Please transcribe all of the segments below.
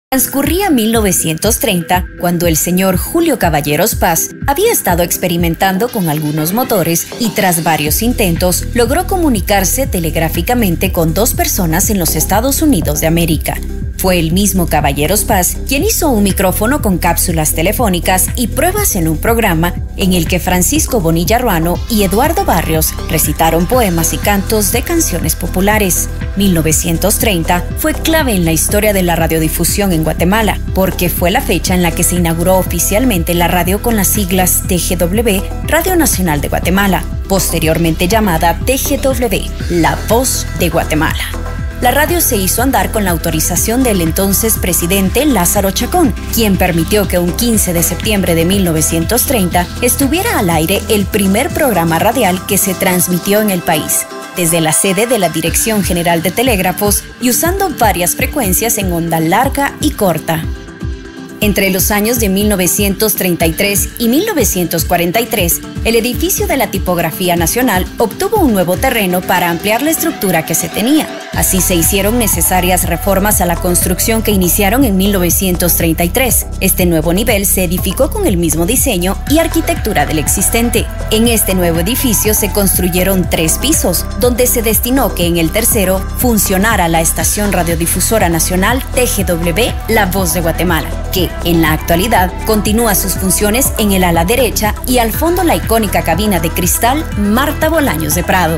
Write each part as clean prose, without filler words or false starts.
Transcurría 1930 cuando el señor Julio Caballeros Paz había estado experimentando con algunos motores y tras varios intentos logró comunicarse telegráficamente con dos personas en los Estados Unidos de América. Fue el mismo Caballeros Paz quien hizo un micrófono con cápsulas telefónicas y pruebas en un programa en el que Francisco Bonilla Ruano y Eduardo Barrios recitaron poemas y cantos de canciones populares. 1930 fue clave en la historia de la radiodifusión en Guatemala, porque fue la fecha en la que se inauguró oficialmente la radio con las siglas TGW, Radio Nacional de Guatemala, posteriormente llamada TGW, La Voz de Guatemala. La radio se hizo andar con la autorización del entonces presidente Lázaro Chacón, quien permitió que un 15 de septiembre de 1930 estuviera al aire el primer programa radial que se transmitió en el país, desde la sede de la Dirección General de Telégrafos y usando varias frecuencias en onda larga y corta. Entre los años de 1933 y 1943, el edificio de la Tipografía Nacional obtuvo un nuevo terreno para ampliar la estructura que se tenía. Así se hicieron necesarias reformas a la construcción que iniciaron en 1933. Este nuevo nivel se edificó con el mismo diseño y arquitectura del existente. En este nuevo edificio se construyeron 3 pisos, donde se destinó que en el tercero funcionara la estación radiodifusora nacional TGW, La Voz de Guatemala, que en la actualidad continúa sus funciones en el ala derecha y al fondo la icónica cabina de cristal Marta Bolaños de Prado.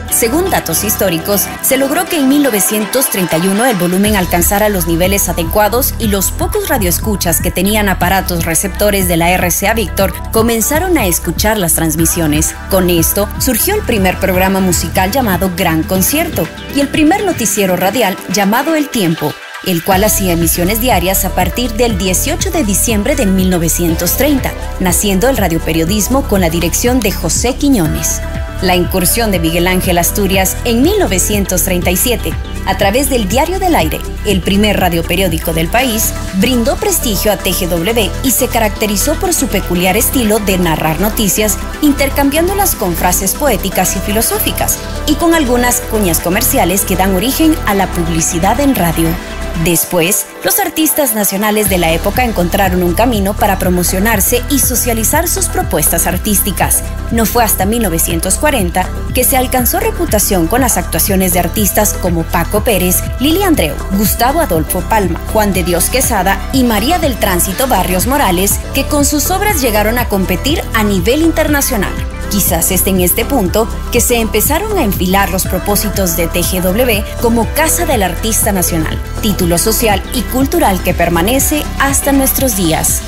Según datos históricos, se logró que en 1931 el volumen alcanzara los niveles adecuados y los pocos radioescuchas que tenían aparatos receptores de la RCA Víctor comenzaron a escuchar las transmisiones. Con esto surgió el primer programa musical llamado Gran Concierto y el primer noticiero radial llamado El Tiempo, el cual hacía emisiones diarias a partir del 18 de diciembre de 1930, naciendo el radioperiodismo con la dirección de José Quiñones. La incursión de Miguel Ángel Asturias en 1937, a través del Diario del Aire, el primer radioperiódico del país, brindó prestigio a TGW y se caracterizó por su peculiar estilo de narrar noticias, intercambiándolas con frases poéticas y filosóficas, y con algunas cuñas comerciales que dan origen a la publicidad en radio. Después, los artistas nacionales de la época encontraron un camino para promocionarse y socializar sus propuestas artísticas. No fue hasta 1940 que se alcanzó reputación con las actuaciones de artistas como Paco Pérez, Lili Andreu, Gustavo Adolfo Palma, Juan de Dios Quesada y María del Tránsito Barrios Morales, que con sus obras llegaron a competir a nivel internacional. Quizás esté en este punto que se empezaron a enfilar los propósitos de TGW como Casa del Artista Nacional, título social y cultural que permanece hasta nuestros días.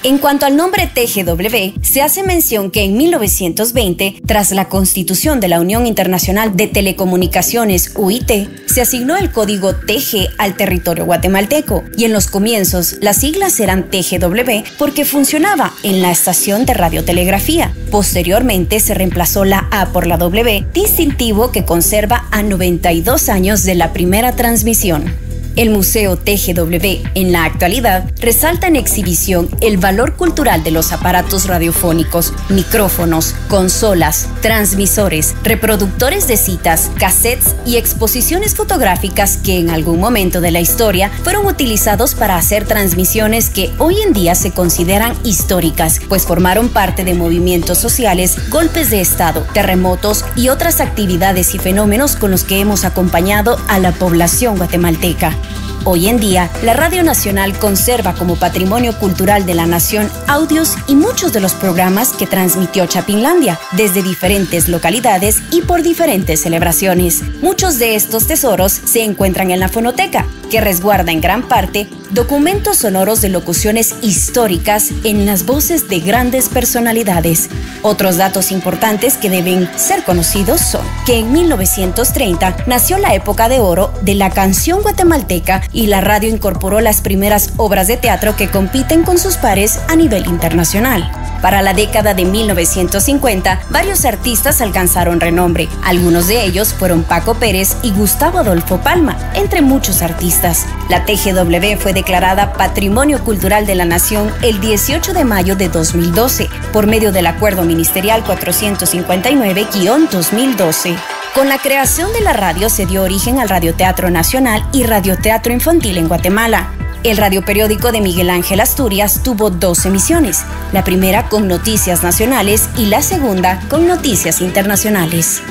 En cuanto al nombre TGW, se hace mención que en 1920, tras la constitución de la Unión Internacional de Telecomunicaciones UIT, se asignó el código TG al territorio guatemalteco y en los comienzos las siglas eran TGW porque funcionaba en la estación de radiotelegrafía. Posteriormente se reemplazó la A por la W, distintivo que conserva a 92 años de la primera transmisión. El Museo TGW, en la actualidad, resalta en exhibición el valor cultural de los aparatos radiofónicos, micrófonos, consolas, transmisores, reproductores de citas, cassettes y exposiciones fotográficas que en algún momento de la historia fueron utilizados para hacer transmisiones que hoy en día se consideran históricas, pues formaron parte de movimientos sociales, golpes de Estado, terremotos y otras actividades y fenómenos con los que hemos acompañado a la población guatemalteca. Hoy en día, la Radio Nacional conserva como patrimonio cultural de la nación audios y muchos de los programas que transmitió Chapinlandia, desde diferentes localidades y por diferentes celebraciones. Muchos de estos tesoros se encuentran en la fonoteca, que resguarda en gran parte documentos sonoros de locuciones históricas en las voces de grandes personalidades. Otros datos importantes que deben ser conocidos son que en 1930 nació la época de oro de la canción guatemalteca y la radio incorporó las primeras obras de teatro que compiten con sus pares a nivel internacional. Para la década de 1950, varios artistas alcanzaron renombre. Algunos de ellos fueron Paco Pérez y Gustavo Adolfo Palma, entre muchos artistas. La TGW fue declarada Patrimonio Cultural de la Nación el 18 de mayo de 2012, por medio del Acuerdo Ministerial 459-2012. Con la creación de la radio se dio origen al Radioteatro Nacional y Radioteatro Infantil en Guatemala. El radioperiódico de Miguel Ángel Asturias tuvo 2 emisiones, la primera con noticias nacionales y la segunda con noticias internacionales.